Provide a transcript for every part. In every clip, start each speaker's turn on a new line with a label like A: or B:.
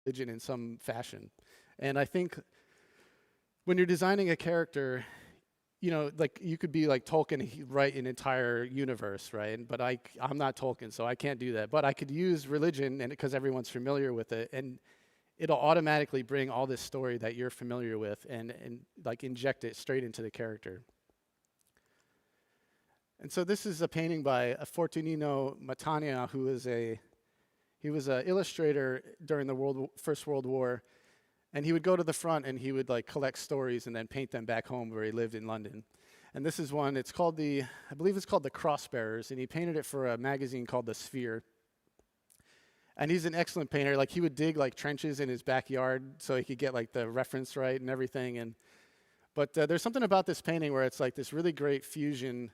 A: religion in some fashion. And I think when you're designing a character, like you could be like Tolkien, write an entire universe, right? But I'm not Tolkien, so I can't do that. But I could use religion, and because everyone's familiar with it, and it'll automatically bring all this story that you're familiar with, and like inject it straight into the character. And so this is a painting by Fortunino Matania, he was an illustrator during the First World War. And he would go to the front and he would like collect stories and then paint them back home where he lived in London. And this is one, I believe it's called The Crossbearers, and he painted it for a magazine called The Sphere. And he's an excellent painter. Like he would dig like trenches in his backyard so he could get like the reference right and everything. But there's something about this painting where it's like this really great fusion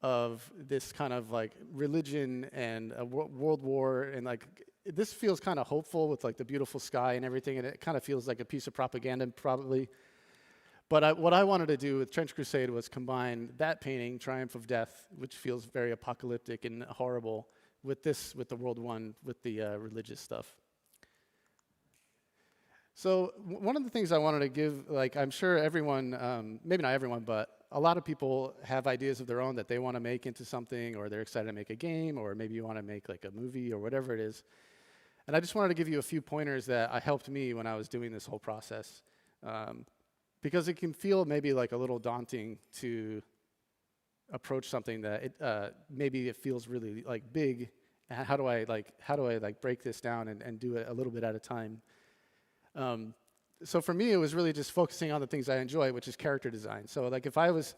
A: of this kind of like religion and a world war, and like this feels kind of hopeful with like the beautiful sky and everything, and it kind of feels like a piece of propaganda probably. But what I wanted to do with Trench Crusade was combine that painting, Triumph of Death, which feels very apocalyptic and horrible, with the World One, with the religious stuff. So one of the things I wanted to give, like I'm sure everyone, maybe not everyone, but a lot of people have ideas of their own that they want to make into something, or they're excited to make a game, or maybe you want to make like a movie or whatever it is. And I just wanted to give you a few pointers that helped me when I was doing this whole process. Because it can feel maybe like a little daunting to approach something that maybe it feels really like big. How do I break this down and do it a little bit at a time? So for me, it was really just focusing on the things I enjoy, which is character design. So like if I was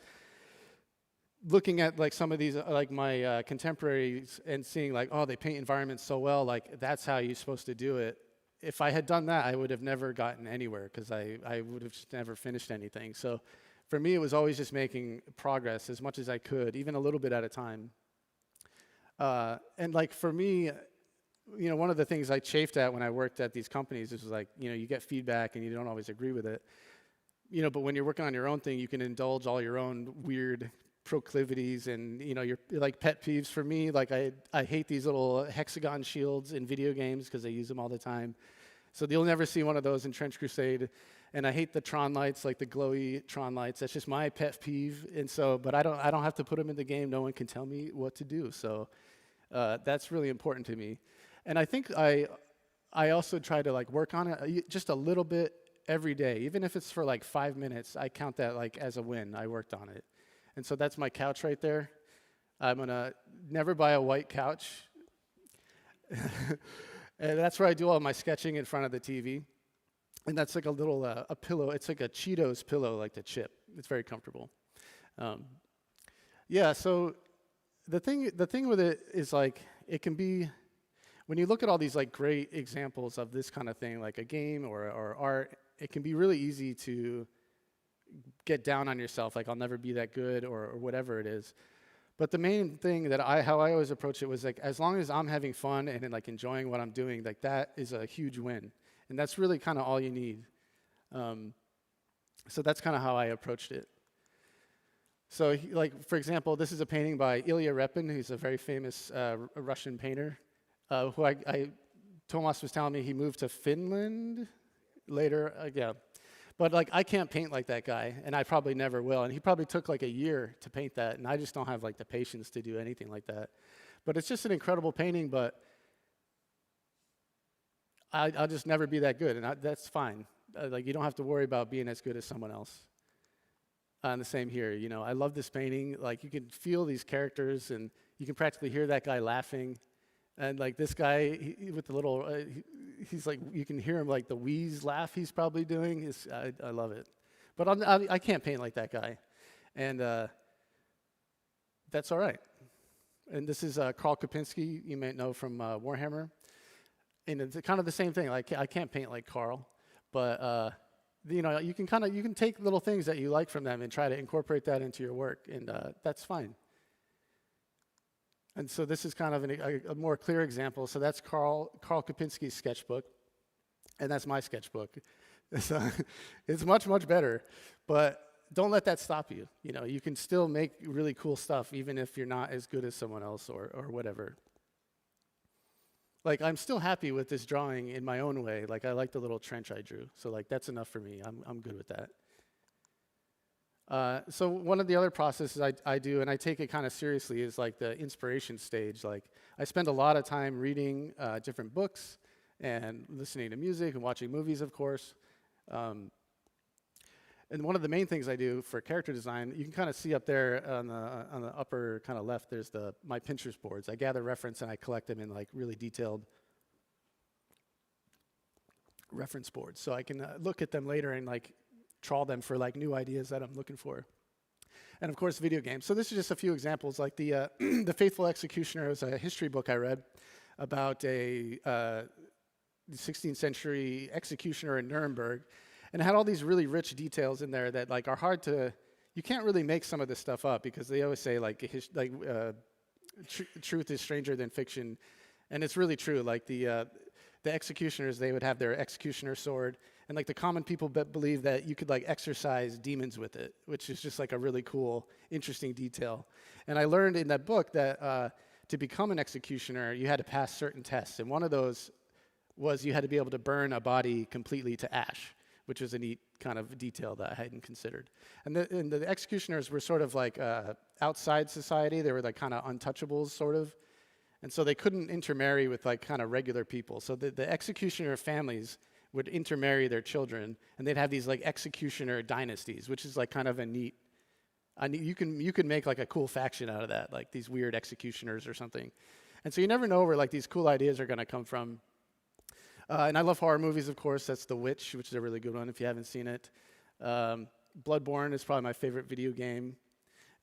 A: looking at like some of these, like my contemporaries, and seeing like, oh, they paint environments so well, like that's how you're supposed to do it. If I had done that, I would have never gotten anywhere, because I would have just never finished anything. So for me, it was always just making progress as much as I could, even a little bit at a time. And like for me, one of the things I chafed at when I worked at these companies is like, you get feedback and you don't always agree with it. But when you're working on your own thing, you can indulge all your own weird proclivities and, your like pet peeves. For me, like I hate these little hexagon shields in video games because I use them all the time. So you'll never see one of those in Trench Crusade. And I hate the Tron lights, like the glowy Tron lights. That's just my pet peeve. And so, but I don't have to put them in the game. No one can tell me what to do. So that's really important to me. And I think I also try to like work on it just a little bit every day. Even if it's for like 5 minutes, I count that like as a win. I worked on it. And so that's my couch right there. I'm gonna never buy a white couch. And that's where I do all my sketching in front of the TV. And that's like a little a pillow. It's like a Cheetos pillow, like the chip. It's very comfortable. Yeah. So the thing with it is like it can be, when you look at all these like great examples of this kind of thing, like a game or art, it can be really easy to get down on yourself, like I'll never be that good or whatever it is. But the main thing how I always approach it was like, as long as I'm having fun and like enjoying what I'm doing, like that is a huge win. And that's really kind of all you need. So that's kind of how I approached it. So like, for example, this is a painting by Ilya Repin, who's a very famous Russian painter, who Tomas was telling me he moved to Finland later. Yeah. But like, I can't paint like that guy, and I probably never will. And he probably took like a year to paint that, and I just don't have like the patience to do anything like that. But it's just an incredible painting, but I'll just never be that good, and that's fine. Like, you don't have to worry about being as good as someone else. And the same here, I love this painting. Like, you can feel these characters, and you can practically hear that guy laughing. And like this guy with the little, he's like, you can hear him like the wheeze laugh he's probably doing. I love it. But I can't paint like that guy. And that's all right. And this is Karl Kopinski, you might know from Warhammer. And it's kind of the same thing. Like, I can't paint like Karl, but you can take little things that you like from them and try to incorporate that into your work, and that's fine. And so this is kind of a more clear example. So that's Karl Kopinski's sketchbook, and that's my sketchbook. It's much, much better, but don't let that stop you. You can still make really cool stuff even if you're not as good as someone else or whatever. like I'm still happy with this drawing in my own way. Like I like the little trench I drew. So like that's enough for me. I'm good with that. So one of the other processes I do, and I take it kind of seriously, is like the inspiration stage. Like I spend a lot of time reading different books and listening to music and watching movies, of course. And one of the main things I do for character design, you can kind of see up there on the upper kind of left, there's my Pinterest boards. I gather reference and I collect them in like really detailed reference boards. So I can look at them later and like trawl them for like new ideas that I'm looking for. And of course, video games. So this is just a few examples. Like the The Faithful Executioner was a history book I read about a 16th century executioner in Nuremberg. And it had all these really rich details in there that like are hard to, you can't really make some of this stuff up because they always say like truth is stranger than fiction. And it's really true. Like the executioners, they would have their executioner sword. And like the common people believe that you could like exorcise demons with it, which is just like a really cool, interesting detail. And I learned in that book that to become an executioner, you had to pass certain tests. And one of those was you had to be able to burn a body completely to ash, which was a neat kind of detail that I hadn't considered. And the executioners were sort of like outside society. They were like kind of untouchables, sort of. And so they couldn't intermarry with like kind of regular people. So the executioner families would intermarry their children, and they'd have these like executioner dynasties, which is like kind of a neat, you can make like a cool faction out of that, like these weird executioners or something. And so you never know where like these cool ideas are going to come from. And I love horror movies, of course. That's The Witch, which is a really good one if you haven't seen it. Bloodborne is probably my favorite video game.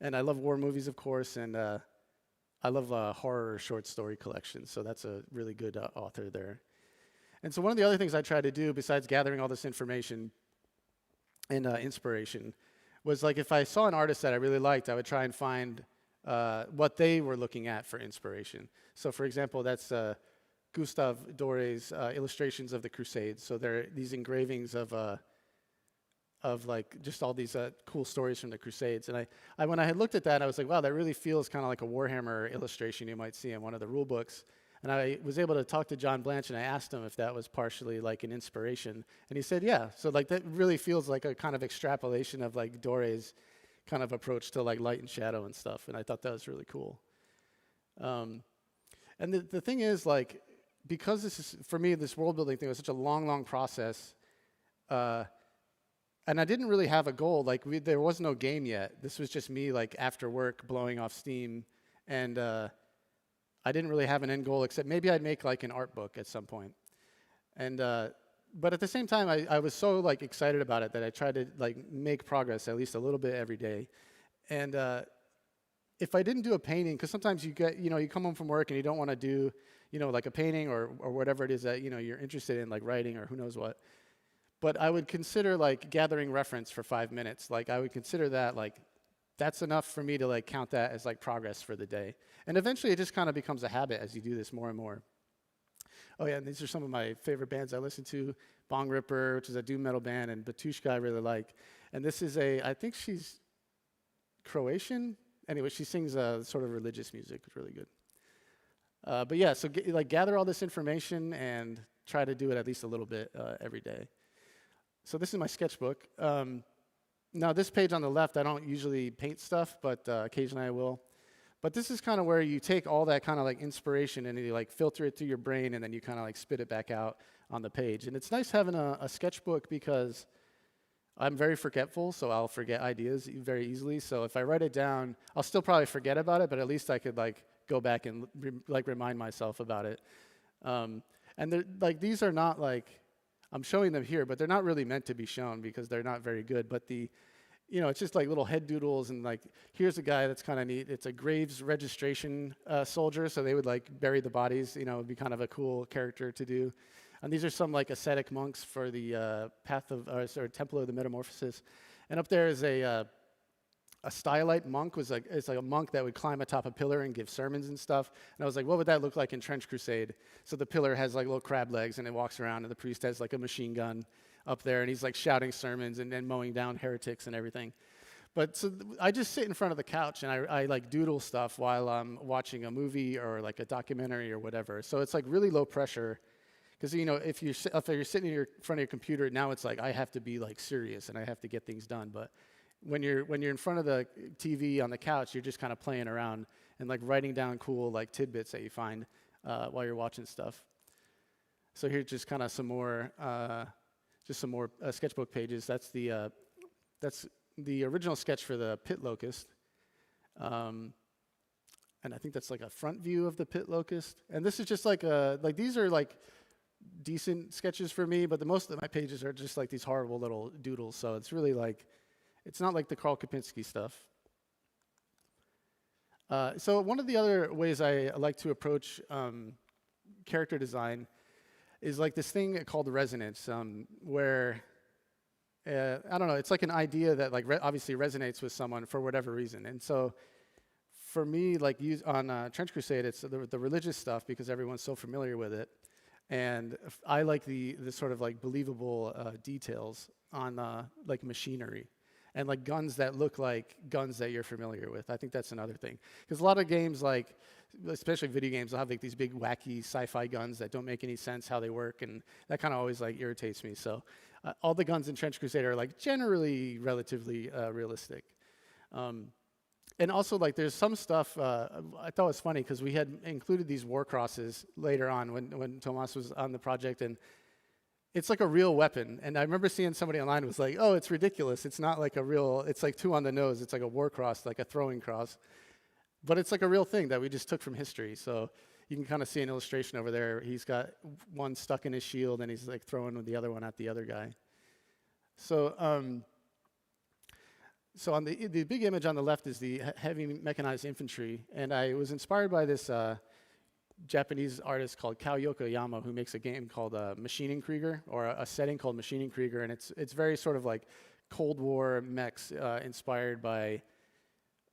A: And I love war movies, of course, and I love horror short story collections, so that's a really good author there. And so one of the other things I tried to do, besides gathering all this information and inspiration, was like if I saw an artist that I really liked, I would try and find what they were looking at for inspiration. So for example, that's Gustave Doré's illustrations of the Crusade. So there are these engravings of like just all these cool stories from the Crusades. And I when I had looked at that, I was like, wow, that really feels kind of like a Warhammer illustration you might see in one of the rule books. And I was able to talk to John Blanche, and I asked him if that was partially like an inspiration. And he said, yeah. So like that really feels like a kind of extrapolation of like Doré's kind of approach to like light and shadow and stuff. And I thought that was really cool. And the thing is, like, because this is, for me, this world building thing was such a long, long process, and I didn't really have a goal. Like, there was no game yet. This was just me, like, after work, blowing off steam, and I didn't really have an end goal, except maybe I'd make, like, an art book at some point. And but at the same time, I was so, like, excited about it that I tried to, like, make progress at least a little bit every day. And if I didn't do a painting, because sometimes you get, you come home from work and you don't want to do, like a painting or whatever it is that, you're interested in, like writing or who knows what. But I would consider like gathering reference for 5 minutes. Like I would consider that like, that's enough for me to like count that as like progress for the day. And eventually it just kind of becomes a habit as you do this more and more. Oh yeah, and these are some of my favorite bands I listen to. Bong Ripper, which is a doom metal band, and Batushka I really like. And this is I think she's Croatian. Anyway, she sings sort of religious music. It's really good. But yeah, so gather all this information and try to do it at least a little bit every day. So this is my sketchbook. Now this page on the left, I don't usually paint stuff, but occasionally I will. But this is kind of where you take all that kind of like inspiration and you like filter it through your brain, and then you kind of like spit it back out on the page. And it's nice having a sketchbook because I'm very forgetful, so I'll forget ideas very easily. So if I write it down, I'll still probably forget about it, but at least I could like go back and remind myself about it. And like these are not like, I'm showing them here, but they're not really meant to be shown because they're not very good. But it's just like little head doodles, and like here's a guy that's kind of neat. It's a graves registration soldier, so they would like bury the bodies. It would be kind of a cool character to do. And these are some like ascetic monks for the Temple of the Metamorphosis. And up there is a stylite monk. It's like a monk that would climb atop a pillar and give sermons and stuff. And I was like, what would that look like in Trench Crusade? So the pillar has like little crab legs, and it walks around, and the priest has like a machine gun up there, and he's like shouting sermons and then mowing down heretics and everything. But so I just sit in front of the couch and I like doodle stuff while I'm watching a movie or like a documentary or whatever. So it's like really low pressure. Because if you're sitting in front of your computer, now it's like I have to be like serious and I have to get things done. But when you're in front of the TV on the couch, you're just kind of playing around and like writing down cool like tidbits that you find while you're watching stuff. So here's just kind of some more sketchbook pages. That's the original sketch for the pit locust. And I think that's like a front view of the pit locust. And this is just like these are like decent sketches for me, but the most of my pages are just like these horrible little doodles. So it's really like, it's not like the Carl Kapinski stuff. So one of the other ways I like to approach character design is like this thing called resonance, where I don't know, it's like an idea that like obviously resonates with someone for whatever reason. And so for me, like on Trench Crusade, it's the religious stuff because everyone's so familiar with it. And I like the sort of like believable details on like machinery and like guns that look like guns that you're familiar with. I think that's another thing. Because a lot of games, like especially video games, will have like these big wacky sci-fi guns that don't make any sense how they work, and that kind of always like irritates me. So all the guns in Trench Crusade are like generally relatively realistic. And also, like, there's some stuff I thought was funny because we had included these war crosses later on when Tomas was on the project, and it's like a real weapon. And I remember seeing somebody online was like, "Oh, it's ridiculous. It's not like a real. It's like two on the nose. It's like a war cross, like a throwing cross, but it's like a real thing that we just took from history." So you can kind of see an illustration over there. He's got one stuck in his shield, and he's like throwing the other one at the other guy. So. So on the big image on the left is the heavy mechanized infantry, and I was inspired by this Japanese artist called Kao Yokoyama, who makes a game called Machining Krieger, or a setting called Machining Krieger, and it's very sort of like Cold War mechs inspired by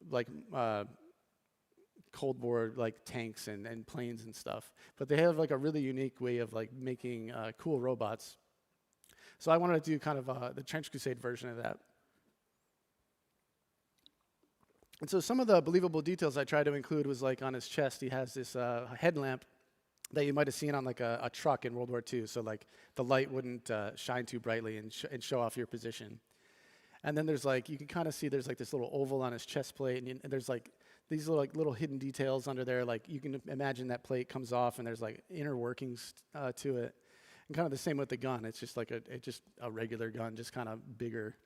A: like Cold War like tanks and planes and stuff. But they have like a really unique way of like making cool robots. So I wanted to do kind of the Trench Crusade version of that. And so some of the believable details I tried to include was like on his chest, he has this headlamp that you might have seen on like a truck in World War II. So like the light wouldn't shine too brightly and show off your position. And then there's like, you can kind of see there's like this little oval on his chest plate, and there's like these little hidden details under there. Like you can imagine that plate comes off and there's like inner workings to it. And kind of the same with the gun. It's just like a regular gun, just kind of bigger.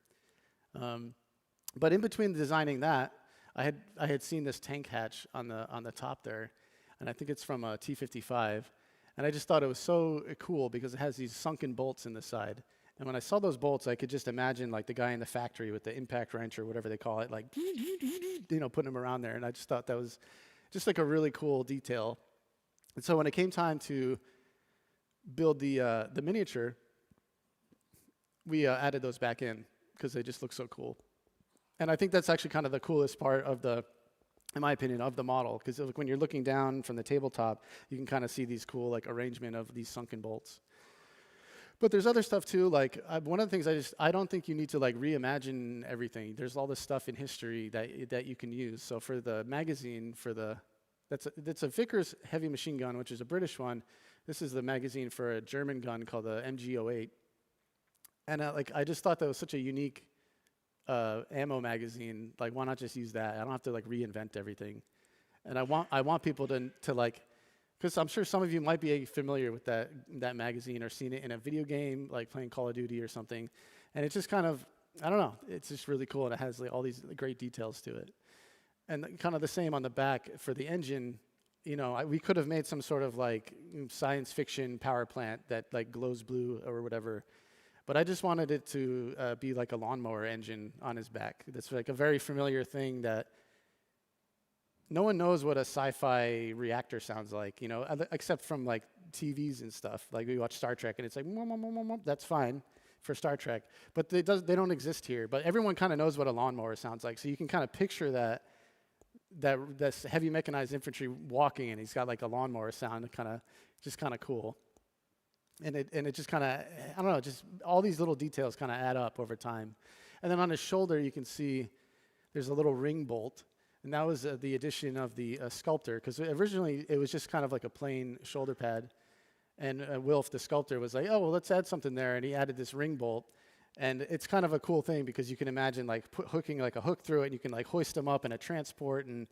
A: But in between designing that, I had seen this tank hatch on the top there, and I think it's from a T-55, and I just thought it was so cool because it has these sunken bolts in the side. And when I saw those bolts, I could just imagine like the guy in the factory with the impact wrench or whatever they call it, like putting them around there. And I just thought that was just like a really cool detail. And so when it came time to build the miniature, we added those back in because they just look so cool. And I think that's actually kind of the coolest part of in my opinion, of the model, because when you're looking down from the tabletop, you can kind of see these cool like arrangement of these sunken bolts. But there's other stuff too. Like one of the things I don't think you need to like reimagine everything. There's all this stuff in history that you can use. So for the magazine, that's a Vickers heavy machine gun, which is a British one. This is the magazine for a German gun called the MG08. And I just thought that was such a unique ammo magazine. Like, why not just use that? I don't have to like reinvent everything. And I want people to like, because I'm sure some of you might be familiar with that magazine or seen it in a video game, like playing Call of Duty or something. And it's just kind of, I don't know, it's just really cool, and it has like all these great details to it. And kind of the same on the back for the engine. We could have made some sort of like science fiction power plant that like glows blue or whatever. But I just wanted it to be like a lawnmower engine on his back. That's like a very familiar thing that no one knows what a sci-fi reactor sounds like, except from like TVs and stuff. Like we watch Star Trek and it's like, that's fine for Star Trek. But they don't exist here. But everyone kind of knows what a lawnmower sounds like. So you can kind of picture that's heavy mechanized infantry walking, and he's got like a lawnmower sound, kind of cool. And it just kind of, I don't know, just all these little details kind of add up over time. And then on his shoulder, you can see there's a little ring bolt, and that was the addition of the sculptor, because originally it was just kind of like a plain shoulder pad, and Wilf, the sculptor, was like, oh, well, let's add something there, and he added this ring bolt. And it's kind of a cool thing because you can imagine like hooking like a hook through it, and you can like hoist them up in a transport and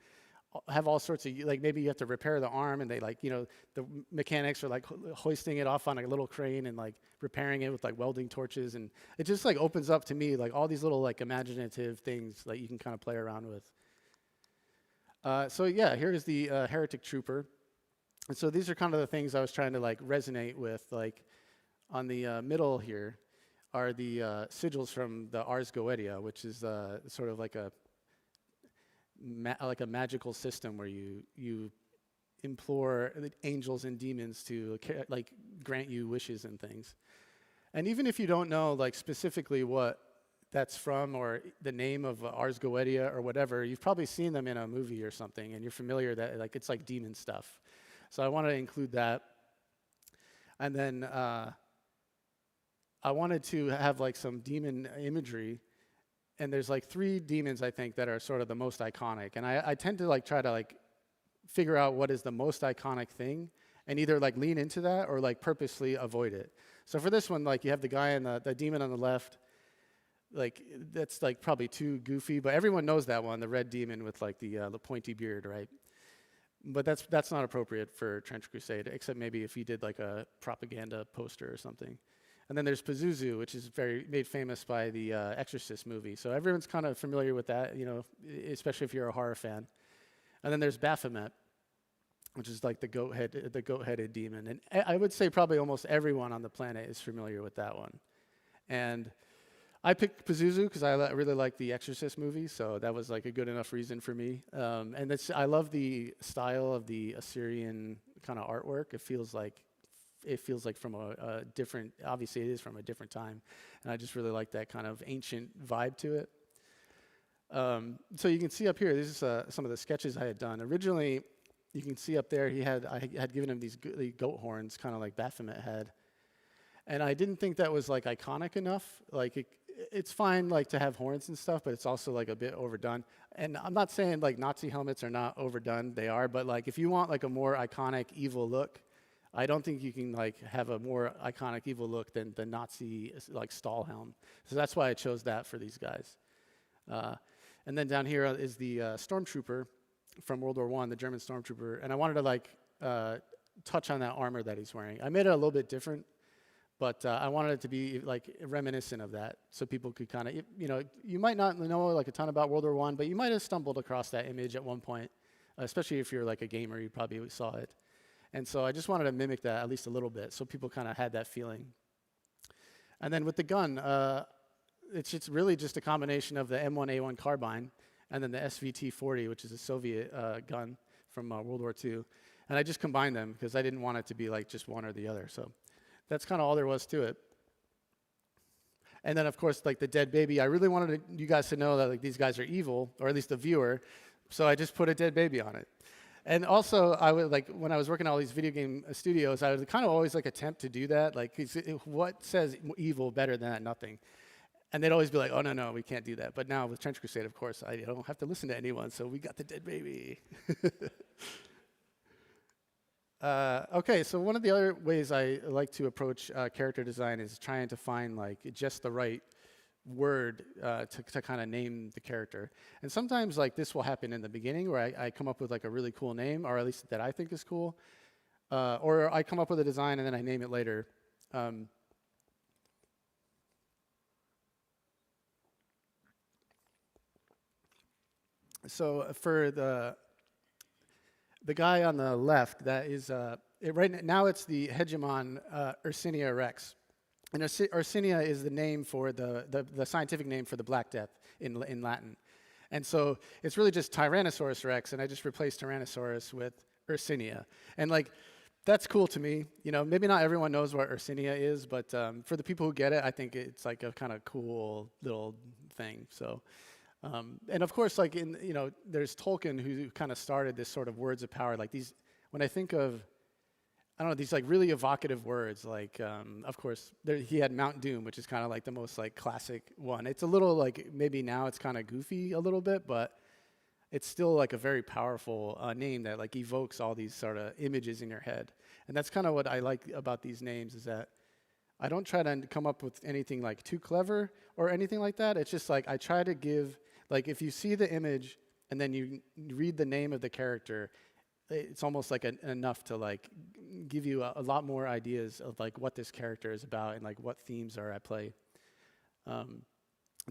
A: have all sorts of, like maybe you have to repair the arm, and they like, the mechanics are like hoisting it off on a little crane and like repairing it with like welding torches, and it just like opens up to me like all these little like imaginative things that you can kind of play around with. So yeah, here's the Heretic Trooper. And so these are kind of the things I was trying to like resonate with. Like on the middle here are the sigils from the Ars Goetia, which is sort of like a magical system where you implore the angels and demons to like grant you wishes and things. And even if you don't know like specifically what that's from or the name of Ars Goetia or whatever, you've probably seen them in a movie or something, and you're familiar that like it's like demon stuff. So I wanted to include that. And then I wanted to have like some demon imagery, and there's like 3 demons I think that are sort of the most iconic, and I tend to like try to like figure out what is the most iconic thing and either like lean into that or like purposely avoid it. So for this one, like you have the guy and the demon on the left, like that's like probably too goofy, but everyone knows that one, the red demon with like the pointy beard, right? But that's not appropriate for Trench Crusade, except maybe if you did like a propaganda poster or something. And then there's Pazuzu, which is made famous by the Exorcist movie. So everyone's kind of familiar with that, especially if you're a horror fan. And then there's Baphomet, which is like the goat-headed demon. And I would say probably almost everyone on the planet is familiar with that one. And I picked Pazuzu because I really like the Exorcist movie, so that was like a good enough reason for me. And I love the style of the Assyrian kind of artwork. It feels like from a different, obviously it is from a different time, and I just really like that kind of ancient vibe to it. So you can see up here, this is some of the sketches I had done. Originally, you can see up there, I had given him these goat horns, kind of like Baphomet had, and I didn't think that was like iconic enough. Like it's fine like to have horns and stuff, but it's also like a bit overdone. And I'm not saying like Nazi helmets are not overdone, they are, but like if you want like a more iconic evil look, I don't think you can like have a more iconic evil look than the Nazi like Stahl helm. So that's why I chose that for these guys. And then down here is the Stormtrooper from World War I, the German Stormtrooper. And I wanted to like touch on that armor that he's wearing. I made it a little bit different, but I wanted it to be like reminiscent of that, so people could kind of, you might not know like a ton about World War I, but you might have stumbled across that image at one point, especially if you're like a gamer, you probably saw it. And so I just wanted to mimic that at least a little bit, so people kind of had that feeling. And then with the gun, it's really just a combination of the M1A1 carbine and then the SVT-40, which is a Soviet gun from World War II. And I just combined them because I didn't want it to be like just one or the other. So that's kind of all there was to it. And then, of course, like the dead baby, I really wanted you guys to know that like these guys are evil, or at least the viewer, so I just put a dead baby on it. And also, I would like when I was working at all these video game studios, I would kind of always like attempt to do that. Like, what says evil better than that? Nothing. And they'd always be like, "Oh no, we can't do that." But now with Trench Crusade, of course, I don't have to listen to anyone. So we got the dead baby. Okay, so one of the other ways I like to approach character design is trying to find like just the right word to kind of name the character. And sometimes like this will happen in the beginning where I come up with like a really cool name, or at least that I think is cool, or I come up with a design and then I name it later. So for the guy on the left, that is right now it's the hegemon Yersinia Rex. And Yersinia is the name for the scientific name for the Black Death in Latin. And so it's really just Tyrannosaurus Rex, and I just replaced Tyrannosaurus with Yersinia. And like, that's cool to me. Maybe not everyone knows what Yersinia is, but for the people who get it, I think it's like a kind of cool little thing. So, and of course, like there's Tolkien who kind of started this sort of words of power. Like these, when I think of I don't know, these like really evocative words. Like, of course, he had Mount Doom, which is kind of like the most like classic one. It's a little like maybe now it's kind of goofy a little bit, but it's still like a very powerful name that like evokes all these sort of images in your head. And that's kind of what I like about these names is that I don't try to come up with anything like too clever or anything like that. It's just like I try to give, like if you see the image and then you read the name of the character, it's almost like enough to like give you a lot more ideas of like what this character is about and like what themes are at play.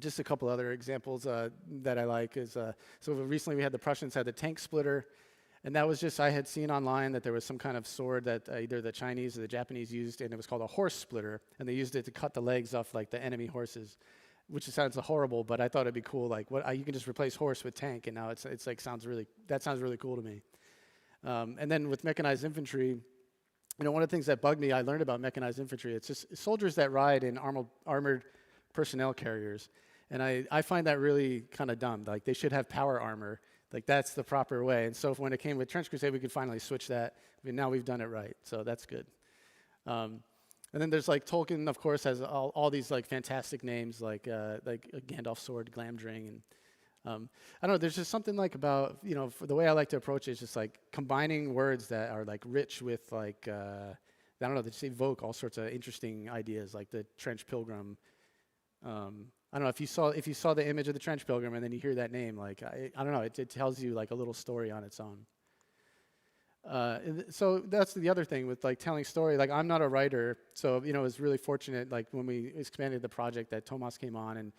A: Just a couple other examples that I like is, so recently we had the Prussians had the tank splitter, and that was just, I had seen online that there was some kind of sword that either the Chinese or the Japanese used, and it was called a horse splitter, and they used it to cut the legs off like the enemy horses, which sounds horrible, but I thought it'd be cool, like what you can just replace horse with tank, and now it's like sounds really cool to me. And then with mechanized infantry, one of the things that bugged me, I learned about mechanized infantry, it's just soldiers that ride in armored personnel carriers. And I find that really kind of dumb. Like, they should have power armor. Like, that's the proper way. And so when it came with Trench Crusade, we could finally switch that. I mean, now we've done it right, so that's good. And then there's, like, Tolkien, of course, has all these, like, fantastic names, like Gandalf's sword, Glamdring, and I don't know, there's just something like about, for the way I like to approach it is just like combining words that are like rich with like, I don't know, they just evoke all sorts of interesting ideas, like the Trench Pilgrim. I don't know, if you saw the image of the Trench Pilgrim and then you hear that name, like, I don't know, it tells you like a little story on its own. So that's the other thing with like telling story. Like, I'm not a writer, so it was really fortunate. Like when we expanded the project, that Tomas came on, and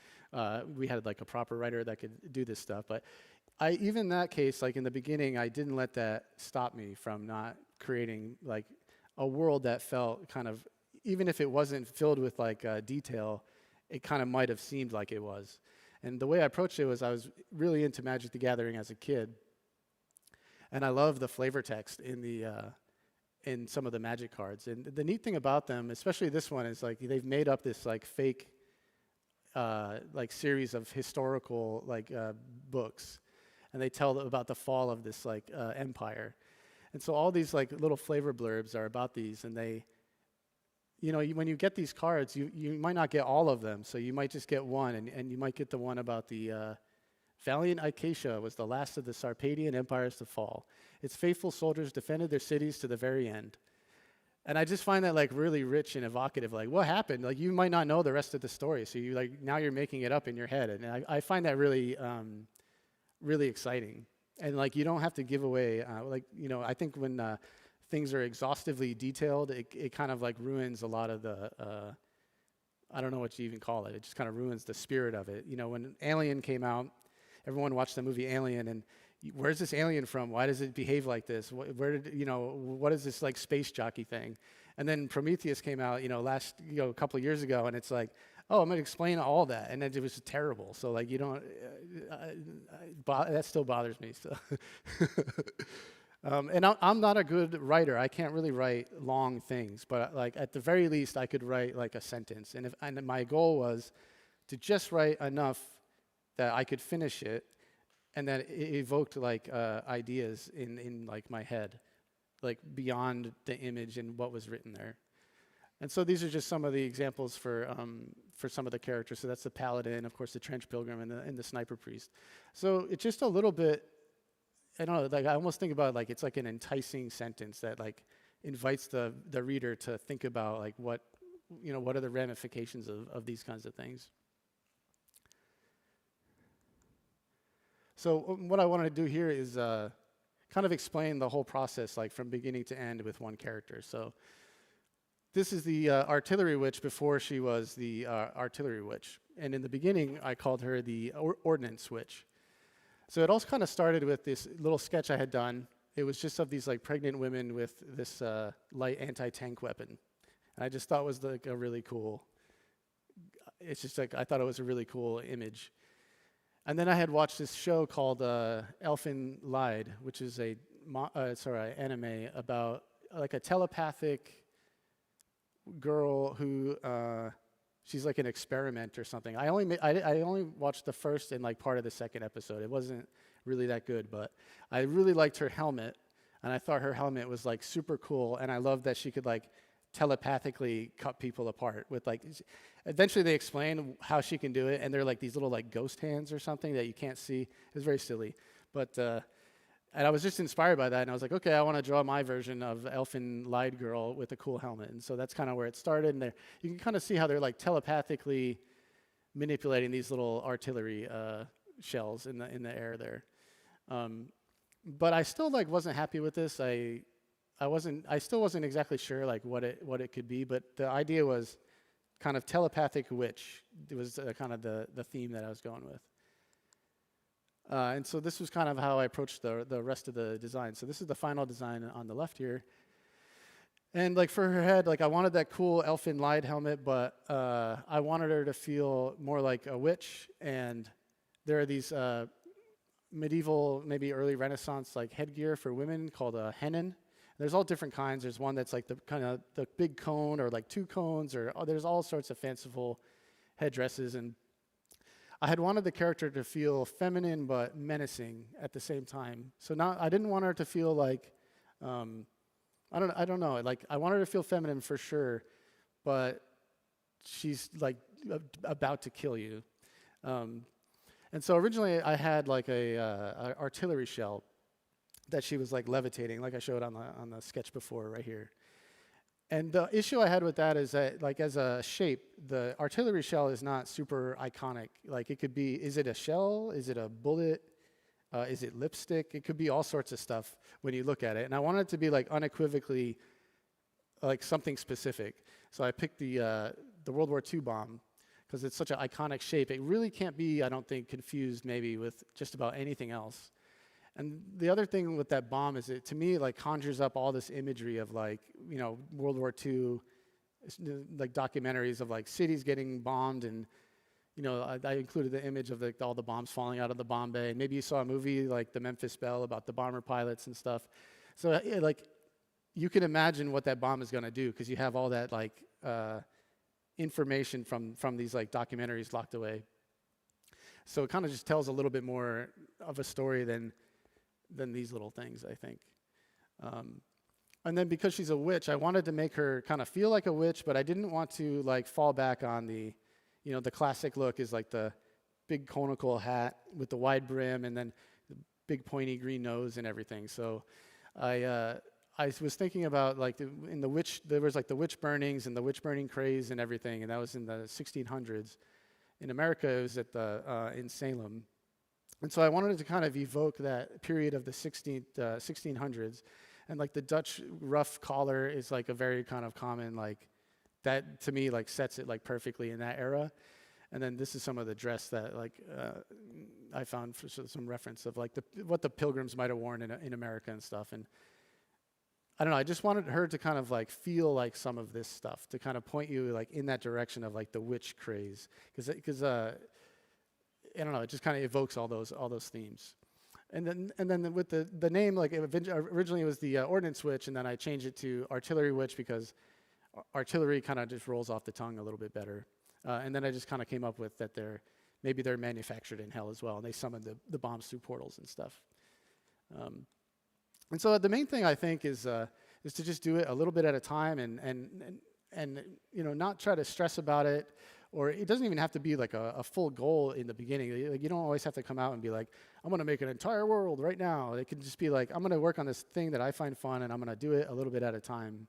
A: we had like a proper writer that could do this stuff. But even in that case, like in the beginning, I didn't let that stop me from not creating like a world that felt kind of, even if it wasn't filled with like detail, it kind of might have seemed like it was. And the way I approached it was I was really into Magic the Gathering as a kid. And I love the flavor text in some of the Magic cards. And the neat thing about them, especially this one, is like they've made up this like fake like series of historical like books, and they tell about the fall of this like empire. And so all these like little flavor blurbs are about these, and they, when you get these cards, you might not get all of them, so you might just get one, and you might get the one about the valiant Acacia was the last of the Sarpadian empires to fall. Its faithful soldiers defended their cities to the very end. And I just find that like really rich and evocative. Like, what happened? Like, you might not know the rest of the story, so you like now you're making it up in your head, and I find that really, really exciting. And like, you don't have to give away. I think when things are exhaustively detailed, it kind of like ruins a lot of the. I don't know what you even call it. It just kind of ruins the spirit of it. When Alien came out, everyone watched the movie Alien, and where's this alien from? Why does it behave like this? What is this like space jockey thing? And then Prometheus came out, a couple of years ago, and it's like, oh, I'm going to explain all that, and it was terrible. So like, that still bothers me. So, and I'm not a good writer. I can't really write long things, but like at the very least, I could write like a sentence. And my goal was to just write enough that I could finish it, and that it evoked like ideas in like my head, like beyond the image and what was written there. And so these are just some of the examples for some of the characters. So that's the Paladin, of course, the Trench Pilgrim, and the Sniper Priest. So it's just a little bit, I don't know, like I almost think about like it's like an enticing sentence that like invites the reader to think about like what are the ramifications of these kinds of things. So what I wanted to do here is kind of explain the whole process, like from beginning to end with one character. So this is the artillery witch before she was the artillery witch. And in the beginning, I called her the ordnance witch. So it all kind of started with this little sketch I had done. It was just of these like pregnant women with this light anti-tank weapon. And I just thought it was like a really cool, it's just like, I thought it was a really cool image. And then I had watched this show called Elfen Lied, which is an anime about like a telepathic girl who she's like an experiment or something. I only watched the first and like part of the second episode. It wasn't really that good, but I really liked her helmet. and I thought her helmet was like super cool, and I loved that she could like telepathically cut people apart with like. Eventually, they explain how she can do it, and they're like these little like ghost hands or something that you can't see. It was very silly, but. And I was just inspired by that, and I was like, okay, I want to draw my version of Elfin Lied Girl with a cool helmet. And so that's kind of where it started. And you can kind of see how they're like telepathically manipulating these little artillery shells in the air there. But I still like wasn't happy with this. I still wasn't exactly sure like what it could be. But the idea was kind of telepathic witch. It was kind of the theme that I was going with. And so this was kind of how I approached the rest of the design. So this is the final design on the left here. And like for her head, like I wanted that cool elfin lied helmet, but I wanted her to feel more like a witch. And there are these medieval, maybe early Renaissance like headgear for women called a hennin. There's all different kinds. There's one that's like the kind of the big cone or like two cones, or there's all sorts of fanciful headdresses. And I had wanted the character to feel feminine but menacing at the same time. So now I didn't want her to feel like, I don't know. Like I wanted her to feel feminine for sure, but she's like about to kill you. And so originally I had like a artillery shell that she was like levitating, like I showed on the sketch before right here. And the issue I had with that is that, like, as a shape, the artillery shell is not super iconic. Like, it could be, is it a shell? Is it a bullet? Is it lipstick? It could be all sorts of stuff when you look at it. And I wanted it to be, like, unequivocally, like, something specific. So I picked the World War II bomb, because it's such an iconic shape. It really can't be, I don't think, confused maybe with just about anything else. And the other thing with that bomb is it, to me, like conjures up all this imagery of like, you know, World War II, like documentaries of like cities getting bombed, and, you know, I included the image of like all the bombs falling out of the bomb bay. Maybe you saw a movie like The Memphis Belle about the bomber pilots and stuff. So like, you can imagine what that bomb is going to do, because you have all that like information from these like documentaries locked away. So it kind of just tells a little bit more of a story than these little things, I think. And then because she's a witch, I wanted to make her kind of feel like a witch, but I didn't want to like fall back on the, you know, the classic look is like the big conical hat with the wide brim and then the big pointy green nose and everything. So I was thinking about like in the witch, there was like the witch burnings and the witch burning craze and everything, and that was in the 1600s. In America, it was at in Salem. And so I wanted to kind of evoke that period of the 1600s. And like the Dutch rough collar is like a very kind of common, like that to me like sets it like perfectly in that era. And then this is some of the dress that like I found for some reference of like what the pilgrims might have worn in America and stuff. And I don't know, I just wanted her to kind of like feel like some of this stuff, to kind of point you like in that direction of like the witch craze. Because I don't know, it just kind of evokes all those themes. And then with the name, like originally it was the Ordnance Witch, and then I changed it to Artillery Witch because artillery kind of just rolls off the tongue a little bit better. And then I just kind of came up with that maybe they're manufactured in hell as well, and they summon the bombs through portals and stuff. And so the main thing I think is to just do it a little bit at a time, and you know, not try to stress about it. Or it doesn't even have to be like a full goal in the beginning. Like, you don't always have to come out and be like, I'm going to make an entire world right now. It can just be like, I'm going to work on this thing that I find fun, and I'm going to do it a little bit at a time.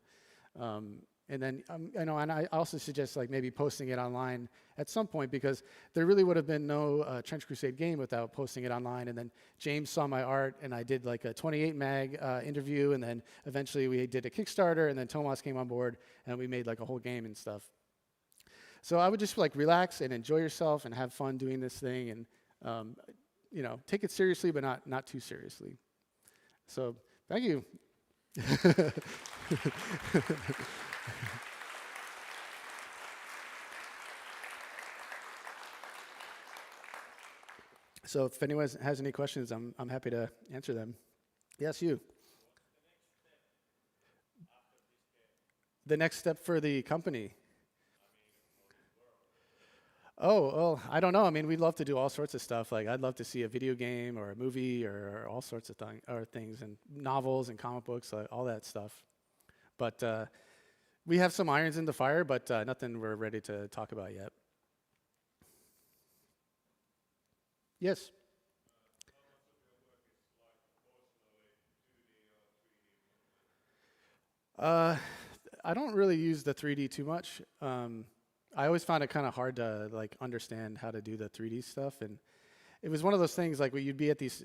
A: And then, you know, and I also suggest like maybe posting it online at some point, because there really would have been no Trench Crusade game without posting it online. And then James saw my art, and I did like a 28 mag interview, and then eventually we did a Kickstarter, and then Tomas came on board, and we made like a whole game and stuff. So I would just like relax and enjoy yourself and have fun doing this thing, and you know, take it seriously, but not too seriously. So thank you. So if anyone has any questions, I'm happy to answer them. Yes, you. The next step for the company. Oh, well, I don't know. I mean, we'd love to do all sorts of stuff. Like, I'd love to see a video game or a movie or all sorts of things, and novels and comic books, all that stuff. But we have some irons in the fire, but nothing we're ready to talk about yet. Yes. Uh, I don't really use the 3D too much. I always found it kind of hard to like understand how to do the 3D stuff, and it was one of those things like where you'd be at these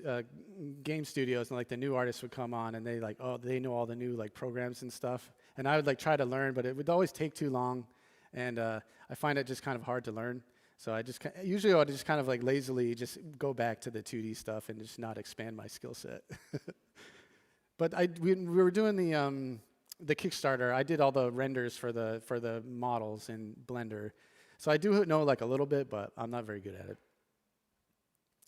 A: game studios and like the new artists would come on and they like, oh, they know all the new like programs and stuff, and I would like try to learn, but it would always take too long, and I find it just kind of hard to learn. So I just usually I would just kind of like lazily just go back to the 2D stuff and just not expand my skill set. But we were doing the Kickstarter. I did all the renders for the models in Blender, so I do know like a little bit, but I'm not very good at it.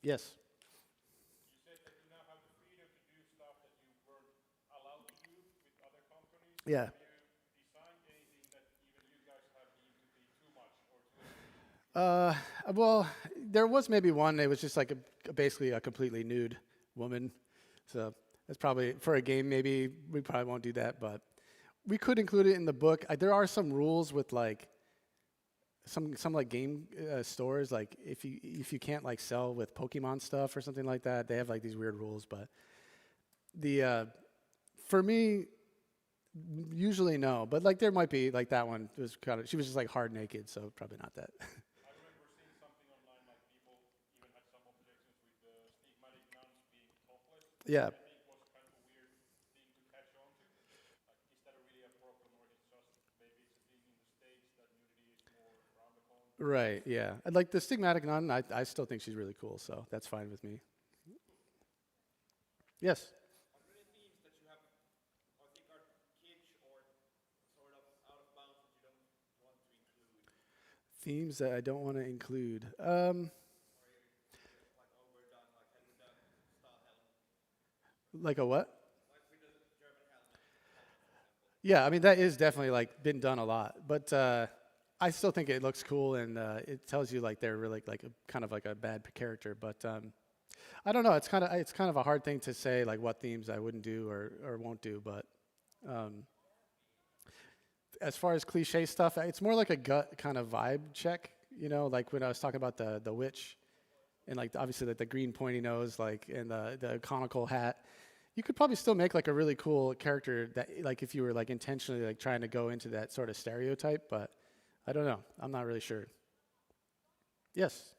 A: Yes.
B: You said that you now have the freedom to do stuff that you weren't allowed to do with other companies.
A: Yeah.
B: Have you designed anything that even you guys have deemed to be too much or too little?
A: Well, there was maybe one. It was just like basically a completely nude woman. So that's probably for a game. Maybe we probably won't do that, but we could include it in the book. There are some rules with like some like game stores. Like if you can't like sell with Pokemon stuff or something like that, they have like these weird rules. But the for me, usually no. But like there might be like that one was kind of she was just like hard naked, so probably not that.
B: I remember seeing something online like people even had some objections with the stigmatic nuns being topless, which
A: Yeah.
B: I think was kind of a weird thing to catch on to. Like, is that really a problem or is it just maybe it's a thing in the States that nudity is more around the corner?
A: Right, yeah. And like the stigmatic nun, I still think she's really cool, so that's fine with me. Yes.
C: Are there any themes that you have or think are kitsch or sort of out of bounds that you don't want to include?
A: Themes that I don't want to include.
C: Or you consider like overdone, like Helmut style helmet?
A: Like a what?
C: Like with the German helmet, for example.
A: Yeah, I mean that is definitely like been done a lot, but I still think it looks cool and it tells you like they're really like a, kind of like a bad character. But I don't know. It's kind of a hard thing to say like what themes I wouldn't do or won't do. But um, as far as cliche stuff, it's more like a gut kind of vibe check. You know, like when I was talking about the witch, and like obviously like the green pointy nose, like and the conical hat. You could probably still make like a really cool character that like if you were like intentionally like trying to go into that sort of stereotype. But I don't know. I'm not really sure. Yes.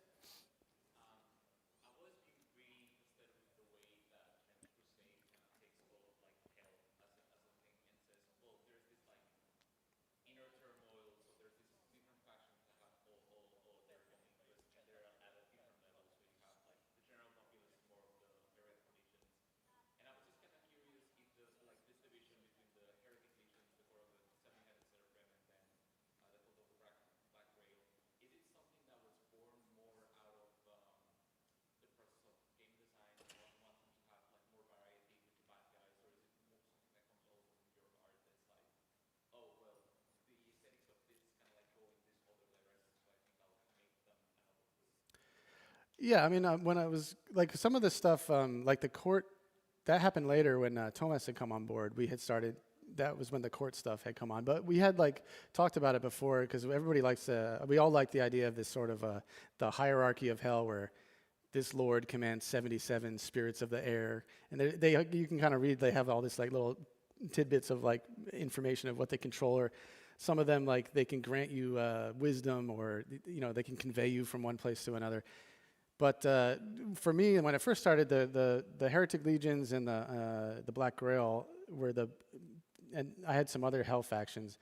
C: I've always been really interested with the way that Crusade kind of takes hold of like hell as a thing and says, well, there's this like inner turmoil, so there's these different factions that have all their own interests, and they're at a different level. So you have like the general populace is more of the heretic legions, and I was just kind of curious if there's like this division between the heretic legions, the core of the seven-headed serpent, and then the cult of the Black Grail. Is it something that was born more out of the process of game design and wanting to have like more variety with the bad guys, or is it more something that comes also from your art that's like, oh well, the aesthetics of this kind of like go in this other direction, so I think I'll make them another book.
A: Yeah. I mean, when I was like some of the stuff, like the court, that happened later when Thomas had come on board. We had started. That was when the court stuff had come on. But we had like talked about it before because everybody likes to. We all like the idea of this sort of the hierarchy of hell where this lord commands 77 spirits of the air, and they you can kind of read. They have all this like little tidbits of like information of what they control. Or some of them like they can grant you wisdom, or you know they can convey you from one place to another. But for me, when I first started, the Heretic Legions and the Black Grail were and I had some other hell factions.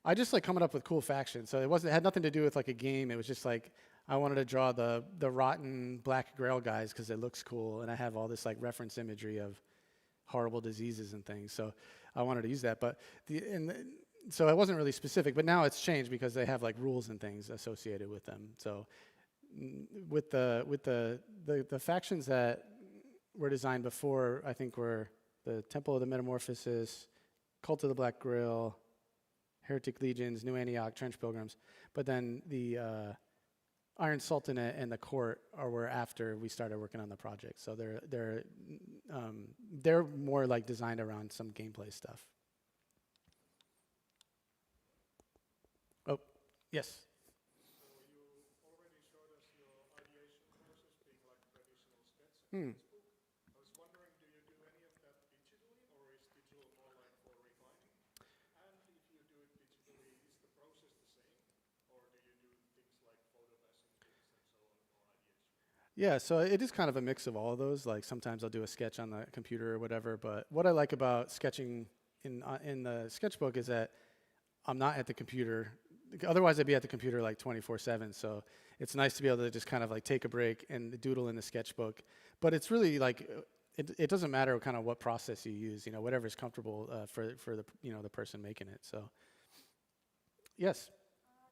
A: I just like coming up with cool factions. So it had nothing to do with like a game. It was just like I wanted to draw the rotten Black Grail guys because it looks cool, and I have all this like reference imagery of horrible diseases and things. So I wanted to use that. But so it wasn't really specific. But now it's changed because they have like rules and things associated with them. So with the factions that were designed before, I think were the Temple of the Metamorphosis, Cult of the Black Grail, Heretic Legions, New Antioch, Trench Pilgrims. But then the Iron Sultanate and the Court were after we started working on the project. So they're more like designed around some gameplay stuff. Oh, yes.
B: So you already showed us your ideation process being like traditional sketch
A: Hmm.
B: sketchbook. I was wondering, do you do any of that digitally, or is digital more like for refining? And if you do it digitally, is the process the same, or do you do things like photo meshing things and so on for ideation?
A: Yeah, so it is kind of a mix of all of those. Like sometimes I'll do a sketch on the computer or whatever. But what I like about sketching in the sketchbook is that I'm not at the computer. Otherwise, I'd be at the computer like 24/7. So it's nice to be able to just kind of like take a break and doodle in the sketchbook. But it's really like it doesn't matter kind of what process you use. You know, whatever's comfortable for the the person making it. So yes.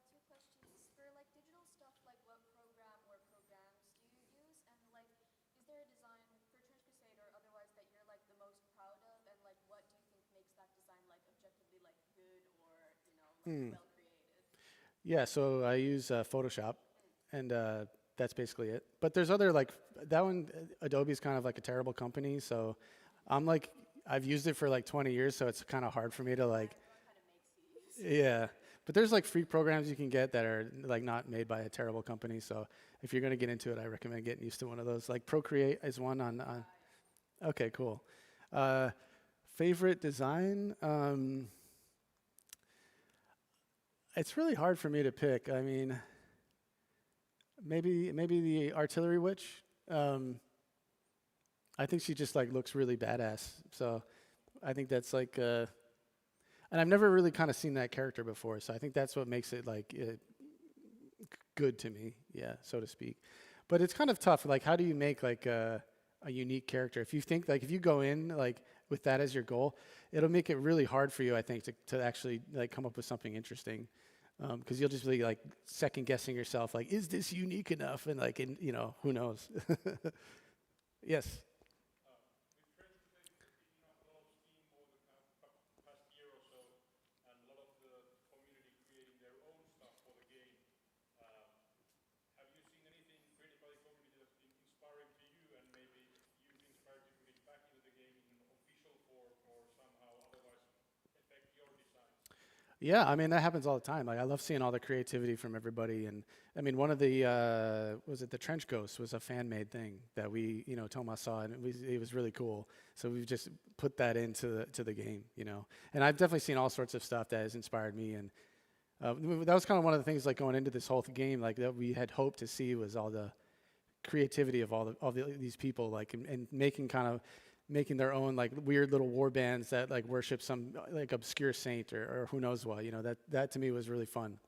D: Two questions. For like digital stuff, like what program or programs do you use? And like, is there a design for Trans Crusade or otherwise that you're like the most proud of? And like, what do you think makes that design like objectively like good or like well created?
A: Yeah, so I use Photoshop, and that's basically it. But there's other like that one. Adobe's kind of like a terrible company, so I'm like I've used it for like 20 years, so it's kind of hard for me to like.
D: Everyone kind of makes these.
A: Yeah, but there's like free programs you can get that are like not made by a terrible company. So if you're gonna get into it, I recommend getting used to one of those. Like Procreate is one on. Okay, cool. Favorite design? It's really hard for me to pick. I mean, maybe the artillery witch. I think she just like looks really badass. So I think that's like, and I've never really kind of seen that character before. So I think that's what makes it like good to me. Yeah, so to speak. But it's kind of tough. Like, how do you make like a unique character? If you think like if you go in like with that as your goal, it'll make it really hard for you, I think, to actually like come up with something interesting. Because you'll just be like second guessing yourself, like, is this unique enough? And like, who knows? Yes.
B: With French Crusade picking up a lot of steam over the past year or so, and a lot of the community creating their own stuff for the game, have you seen anything created by the community that's been inspiring to you, and maybe you've inspired to put it back into the game in official form or somehow otherwise affect your designs?
A: Yeah, I mean that happens all the time. Like I love seeing all the creativity from everybody, and I mean one of the was it the Trench Ghost was a fan made thing that we Thomas saw, and it was really cool. So we've just put that into the game, And I've definitely seen all sorts of stuff that has inspired me, and that was kind of one of the things like going into this whole game, like that we had hoped to see was all the creativity of these people, like and making their own like weird little war bands that like worship some like obscure saint or who knows what. That to me was really fun.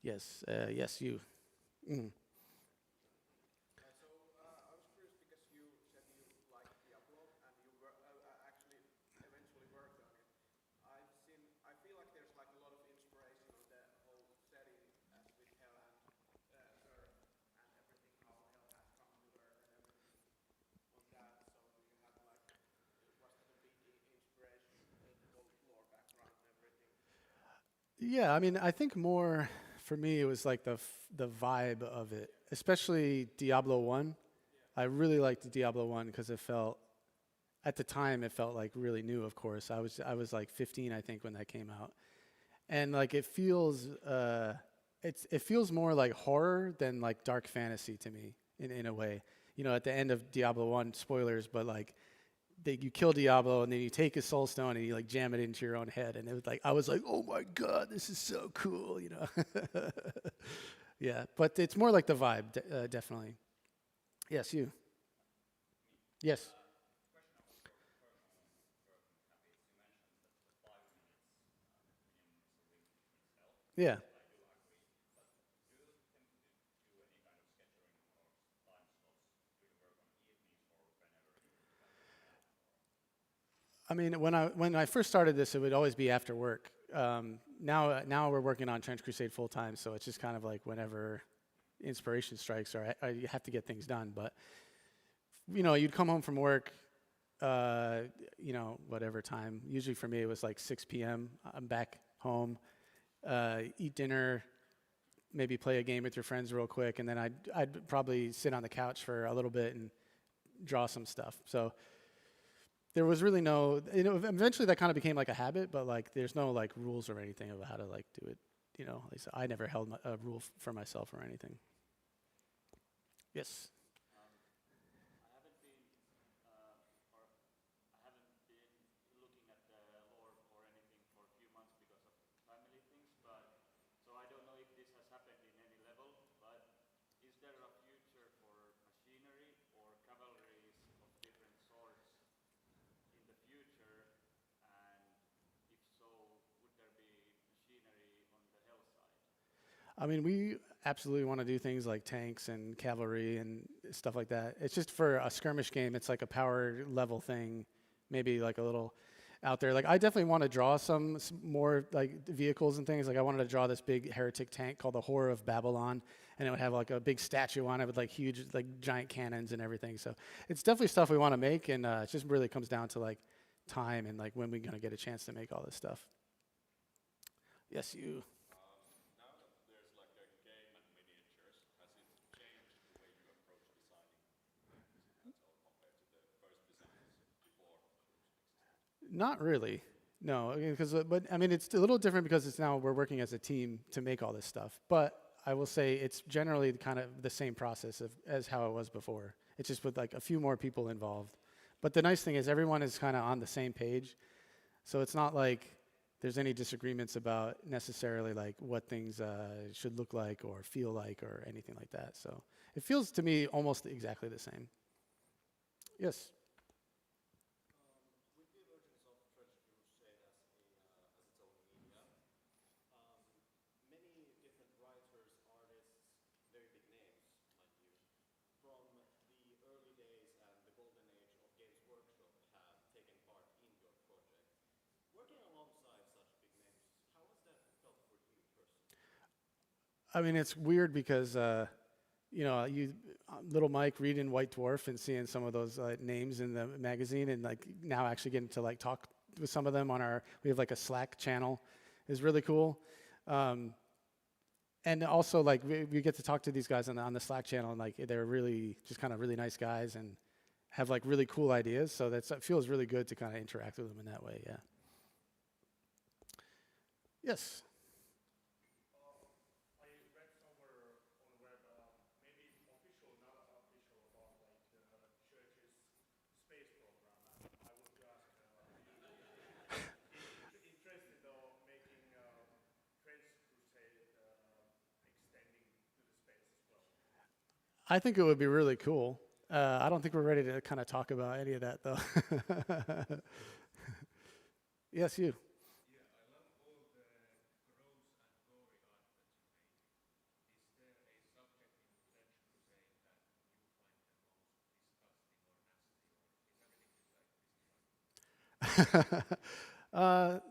A: Yes, yes, you. Mm.
E: So I was curious because you said you like Diablo and you actually eventually worked on it. I feel like there's like a lot of inspiration on the whole setting as with Hell and Earth and everything, how Hell has come to Earth and everything on that. So do you have like, was that a big inspiration, the whole lore background and everything?
A: Yeah, I mean, I think more for me it was like the vibe of it, especially Diablo 1. I really liked Diablo 1 because at the time it felt like really new. Of course, I was like 15, I think, when that came out, and like it feels it feels more like horror than like dark fantasy to me in a way. At the end of Diablo 1, spoilers, but like you kill Diablo and then you take his soul stone and you like jam it into your own head, and it was like I was like, oh my god, this is so cool, Yeah, but it's more like the vibe, definitely. Yes, you. Yes. Yeah. I mean, when I first started this, it would always be after work. Now we're working on Trench Crusade full time, so it's just kind of like whenever inspiration strikes or you have to get things done. But you'd come home from work, whatever time. Usually for me, it was like 6 p.m. I'm back home, eat dinner, maybe play a game with your friends real quick, and then I'd probably sit on the couch for a little bit and draw some stuff. So there was really no, eventually that kind of became like a habit, but like there's no like rules or anything about how to like do it. At least I never held a rule for myself or anything. Yes.
C: I haven't been, or I haven't been looking at the lore or anything for a few months because of family things, but so I don't know if this has happened in any level, but is there a future for machinery or cavalries of different sorts in the future? And if so, would there be machinery on the hell side?
A: I mean, we absolutely want to do things like tanks and cavalry and stuff like that. It's just for a skirmish game, it's like a power level thing, maybe like a little out there. Like I definitely want to draw some more like vehicles and things. Like I wanted to draw this big heretic tank called the Horror of Babylon, and it would have like a big statue on it with like huge, like giant cannons and everything. So it's definitely stuff we want to make, and it just really comes down to like time and like when we're gonna get a chance to make all this stuff. Yes, you.
B: Now that there's like a game and miniatures, has it changed the way you approach designing games at all compared to the first designs before tools existed?
A: Not really. No, because but I mean it's a little different because it's now we're working as a team to make all this stuff. But I will say it's generally kind of the same process as how it was before. It's just with like a few more people involved. But the nice thing is everyone is kind of on the same page, so it's not like there's any disagreements about necessarily like what things should look like or feel like or anything like that. So it feels to me almost exactly the same. Yes.
E: With the emergence of Crusade as its own media, many different writers, artists, very big names like you, from the early days and the golden age of Games Workshop have taken part in your project. Working alongside such big names, how has that felt for you personally?
A: I mean, it's weird because, little Mike reading White Dwarf and seeing some of those names in the magazine, and like now actually getting to like talk with some of them we have like a Slack channel, is really cool. And also like we get to talk to these guys on the Slack channel, and like they're really just kind of really nice guys and have like really cool ideas. So it feels really good to kind of interact with them in that way. Yeah. Yes.
B: I read somewhere on the web, maybe official, not official, about like church's space program. And I want to ask, interested though making French Crusade extending to the space as well?
A: I think it would be really cool. I don't think we're ready to kind of talk about any of that though. Yes, you.
B: Yeah, I love all the gross and gory art that you make. Is there a subject in French Crusade that you find the most disgusting or nasty, or is everything you like this fun?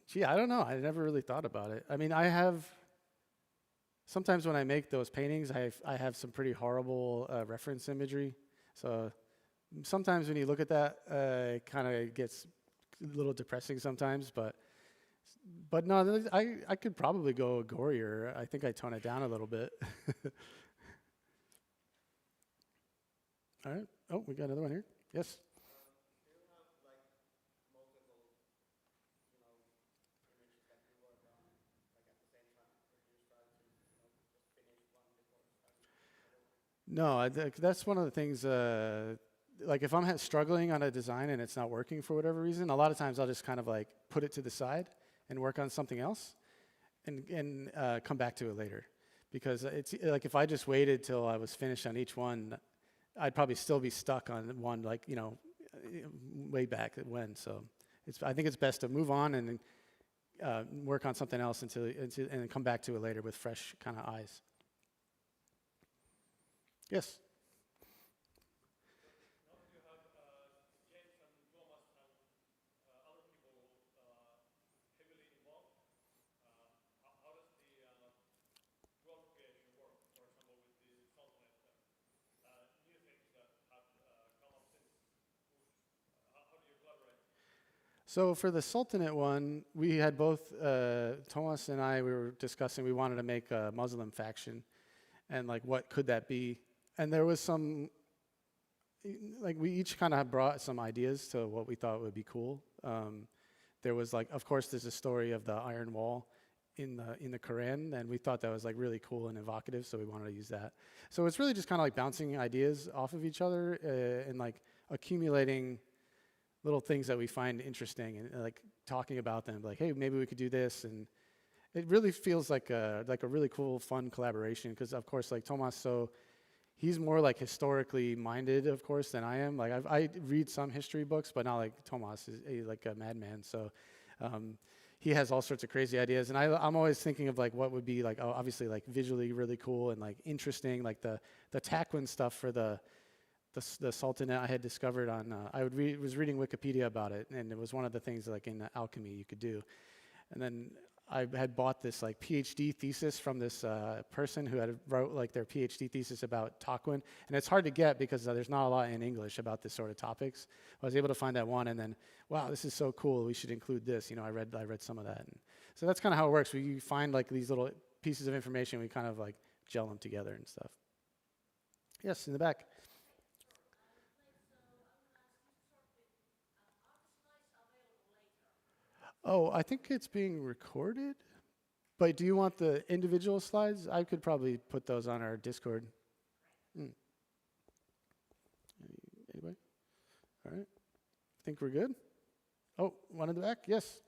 A: Gee, I don't know. I never really thought about it. I mean, sometimes when I make those paintings, I have some pretty horrible reference imagery. So sometimes when you look at that, it kind of gets a little depressing sometimes. But no, I could probably go gorier. I think I tone it down a little bit. All right. Oh, we got another one here. Yes.
E: Do you have like multiple, images that you work on like at the same time, or do you try to, just finish one before starting another one?
A: No, that's one of the things. Like if I'm struggling on a design and it's not working for whatever reason, a lot of times I'll just kind of like put it to the side and work on something else, and come back to it later. Because it's like if I just waited till I was finished on each one, I'd probably still be stuck on one like way back when. So I think it's best to move on and work on something else until and then come back to it later with fresh kind of eyes. Yes.
B: Now that you have James and Thomas and other people heavily involved, how does the world creation work? For example, with the Saltnet, new things that have come up since. How do you collaborate?
A: So for the Sultanate one, we had both Thomas and I. We were discussing. We wanted to make a Muslim faction, and like, what could that be? And there was some, like, we each kind of brought some ideas to what we thought would be cool. There was like, of course, there's a story of the Iron Wall in the Quran, and we thought that was like really cool and evocative, so we wanted to use that. So it's really just kind of like bouncing ideas off of each other and like accumulating little things that we find interesting and like talking about them, like, hey, maybe we could do this. And it really feels like a really cool, fun collaboration, because of course, like Tomas, so he's more like historically minded, of course, than I am. Like I read some history books, but not like Tomas is like a madman. So he has all sorts of crazy ideas, and I'm always thinking of like what would be like, obviously like visually really cool and like interesting, like the Taquin stuff for the Sultanate I had discovered on, was reading Wikipedia about it, and it was one of the things like in alchemy you could do. And then I had bought this like PhD thesis from this person who had wrote like their PhD thesis about Taquin, and it's hard to get because there's not a lot in English about this sort of topics. I was able to find that one, and then, wow, this is so cool, we should include this. You know, I read some of that. And so that's kind of how it works. We find like these little pieces of information, we kind of like gel them together and stuff. Yes, in the back. Oh, I think it's being recorded. But do you want the individual slides? I could probably put those on our Discord. Anybody? All right. Think we're good? Oh, one in the back? Yes.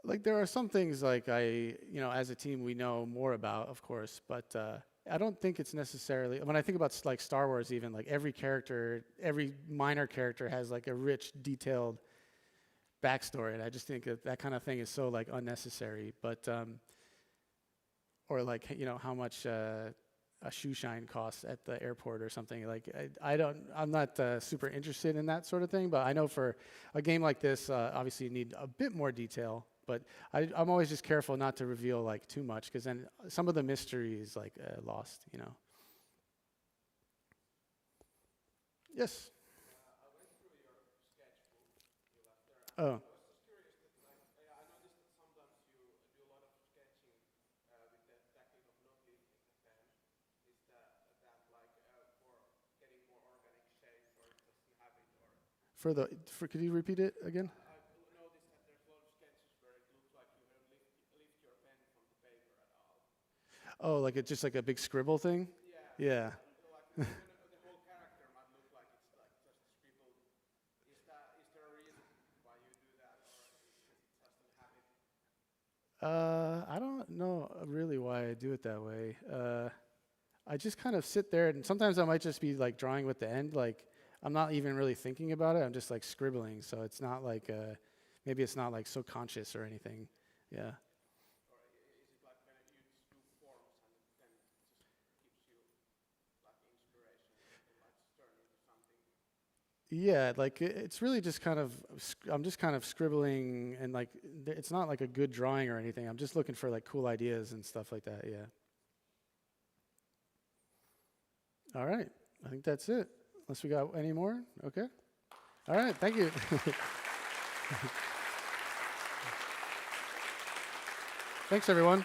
A: Like there are some things like as a team we know more about, of course, but I don't think it's necessarily, when I think about like Star Wars even, like every minor character has like a rich, detailed backstory, and I just think that kind of thing is so like unnecessary. But or like how much a shoe shine costs at the airport or something. Like I'm not super interested in that sort of thing, but I know for a game like this, obviously you need a bit more detail. But I'm always just careful not to reveal like too much, because then some of the mystery is like lost. Yes.
E: I went through your sketchbook you left there, and
A: Oh.
E: I was just curious that, like, I noticed that sometimes you do a lot of sketching with the tacking of notif in the pen. Is that like for getting more organic shapes, or it doesn't have it, or?
A: Could you repeat it again?
E: I've noticed that there's a lot of sketches where it looks like you don't lift your pen from the paper at all.
A: Oh, like it's just like a big scribble thing? Yeah.
E: Like even the whole character might look like it's like just scribbled. Is there a reason why you do that, or is it just a habit?
A: I don't know really why I do it that way. I just kind of sit there, and sometimes I might just be like drawing with the end, like I'm not even really thinking about it. I'm just like scribbling, so it's not like maybe it's not like so conscious or anything. Yeah.
E: Or is it like when you just do forms and then it just gives you like inspiration and like turn into something?
A: Yeah, like it's really just kind of I'm just kind of scribbling, and like it's not like a good drawing or anything. I'm just looking for like cool ideas and stuff like that. Yeah. All right. I think that's it. Unless we got any more? Okay. All right. Thank you. Thanks, everyone.